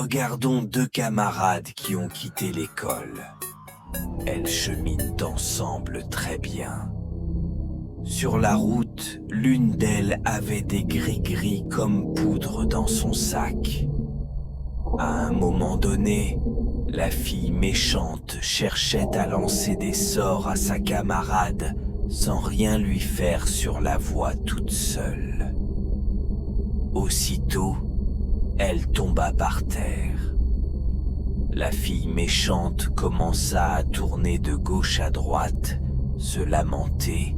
Regardons deux camarades qui ont quitté l'école. Elles cheminent ensemble très bien. Sur la route, l'une d'elles avait des gris-gris comme poudre dans son sac. À un moment donné, la fille méchante cherchait à lancer des sorts à sa camarade sans rien lui faire sur la voie toute seule. Aussitôt, elle tomba par terre. La fille méchante commença à tourner de gauche à droite, se lamenter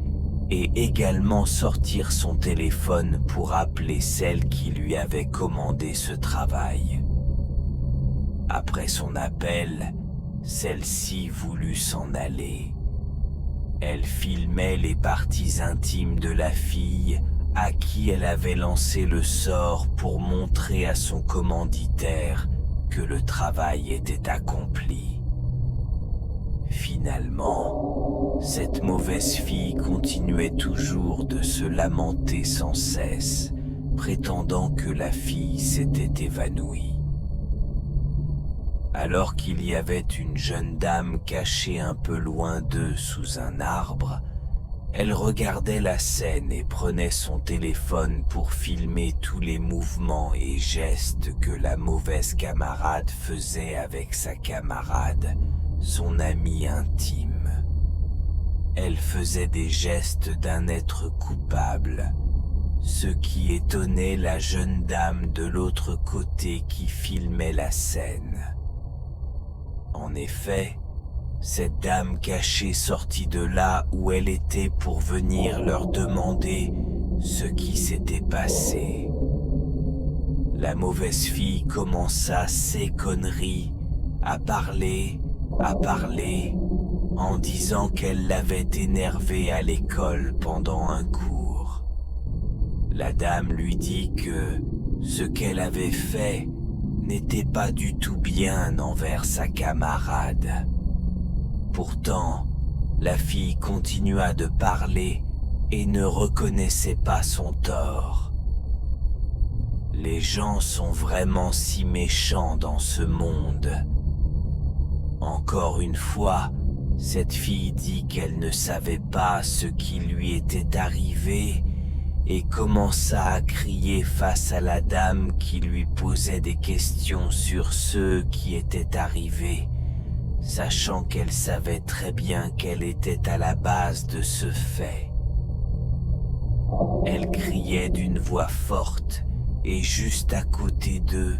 et également sortir son téléphone pour appeler celle qui lui avait commandé ce travail. Après son appel, celle-ci voulut s'en aller. Elle filmait les parties intimes de la fille à qui elle avait lancé le sort pour montrer à son commanditaire que le travail était accompli. Finalement, cette mauvaise fille continuait toujours de se lamenter sans cesse, prétendant que la fille s'était évanouie. Alors qu'il y avait une jeune dame cachée un peu loin d'eux sous un arbre, elle regardait la scène et prenait son téléphone pour filmer tous les mouvements et gestes que la mauvaise camarade faisait avec sa camarade, son amie intime. Elle faisait des gestes d'un être coupable, ce qui étonnait la jeune dame de l'autre côté qui filmait la scène. En effet, cette dame cachée sortit de là où elle était pour venir leur demander ce qui s'était passé. La mauvaise fille commença ses conneries, à parler, en disant qu'elle l'avait énervée à l'école pendant un cours. La dame lui dit que ce qu'elle avait fait n'était pas du tout bien envers sa camarade. Pourtant, la fille continua de parler et ne reconnaissait pas son tort. Les gens sont vraiment si méchants dans ce monde. Encore une fois, cette fille dit qu'elle ne savait pas ce qui lui était arrivé et commença à crier face à la dame qui lui posait des questions sur ce qui était arrivé, sachant qu'elle savait très bien qu'elle était à la base de ce fait. Elle criait d'une voix forte et juste à côté d'eux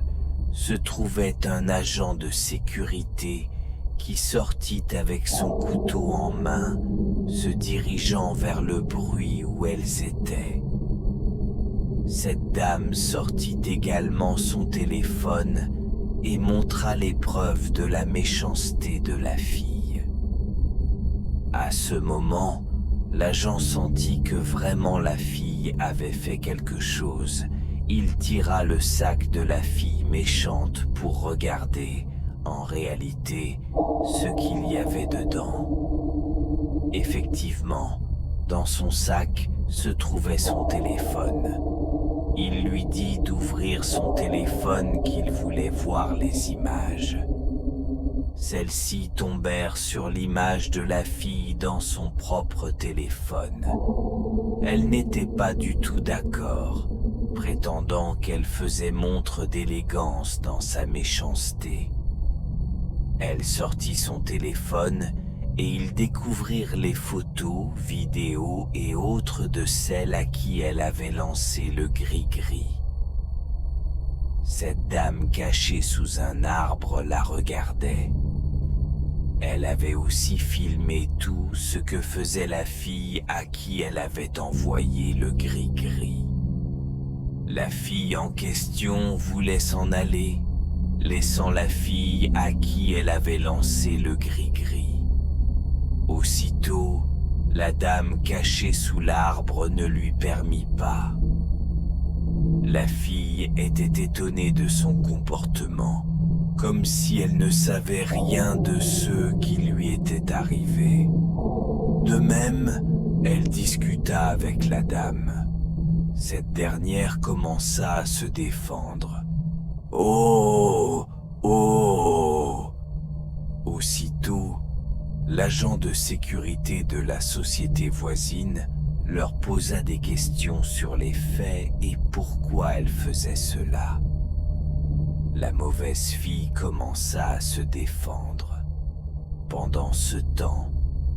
se trouvait un agent de sécurité qui sortit avec son couteau en main, se dirigeant vers le bruit où elles étaient. Cette dame sortit également son téléphone et montra les preuves de la méchanceté de la fille. À ce moment, l'agent sentit que vraiment la fille avait fait quelque chose. Il tira le sac de la fille méchante pour regarder, en réalité, ce qu'il y avait dedans. Effectivement, dans son sac se trouvait son téléphone. Il lui dit d'ouvrir son téléphone qu'il voulait voir les images. Celles-ci tombèrent sur l'image de la fille dans son propre téléphone. Elle n'était pas du tout d'accord, prétendant qu'elle faisait montre d'élégance dans sa méchanceté. Elle sortit son téléphone et ils découvrirent les photos, vidéos et autres de celle à qui elle avait lancé le gris-gris. Cette dame cachée sous un arbre la regardait. Elle avait aussi filmé tout ce que faisait la fille à qui elle avait envoyé le gris-gris. La fille en question voulait s'en aller, laissant la fille à qui elle avait lancé le gris-gris. Aussitôt, la dame cachée sous l'arbre ne lui permit pas. La fille était étonnée de son comportement, comme si elle ne savait rien de ce qui lui était arrivé. De même, elle discuta avec la dame. Cette dernière commença à se défendre. « Oh, l'agent de sécurité de la société voisine leur posa des questions sur les faits et pourquoi elle faisait cela. La mauvaise fille commença à se défendre. Pendant ce temps,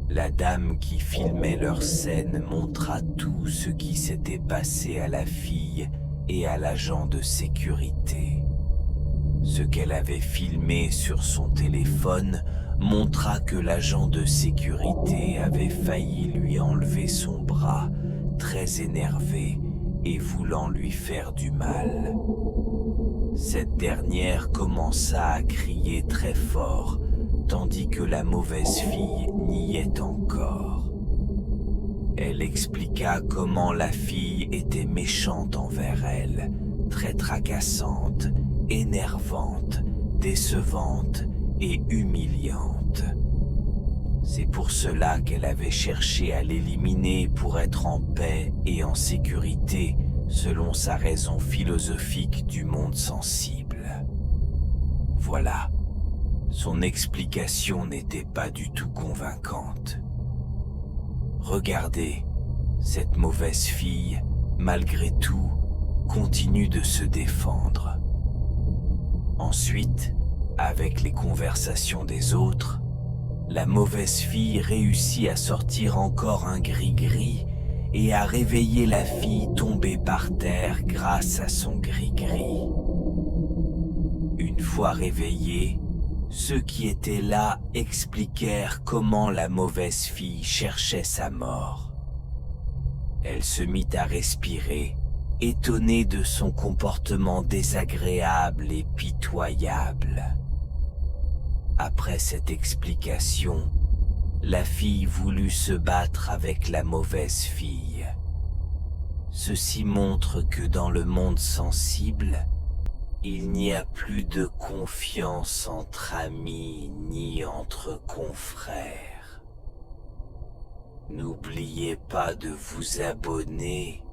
la dame qui filmait leur scène montra tout ce qui s'était passé à la fille et à l'agent de sécurité. Ce qu'elle avait filmé sur son téléphone montra que l'agent de sécurité avait failli lui enlever son bras, très énervé et voulant lui faire du mal. Cette dernière commença à crier très fort, tandis que la mauvaise fille niait encore. Elle expliqua comment la fille était méchante envers elle, très tracassante, énervante, décevante et humiliante. C'est pour cela qu'elle avait cherché à l'éliminer pour être en paix et en sécurité, selon sa raison philosophique du monde sensible. Voilà, son explication n'était pas du tout convaincante. Regardez, cette mauvaise fille, malgré tout, continue de se défendre. Ensuite, avec les conversations des autres, la mauvaise fille réussit à sortir encore un gris-gris et à réveiller la fille tombée par terre grâce à son gris-gris. Une fois réveillée, ceux qui étaient là expliquèrent comment la mauvaise fille cherchait sa mort. Elle se mit à respirer, étonnée de son comportement désagréable et pitoyable. Après cette explication, la fille voulut se battre avec la mauvaise fille. Ceci montre que dans le monde sensible, il n'y a plus de confiance entre amis ni entre confrères. N'oubliez pas de vous abonner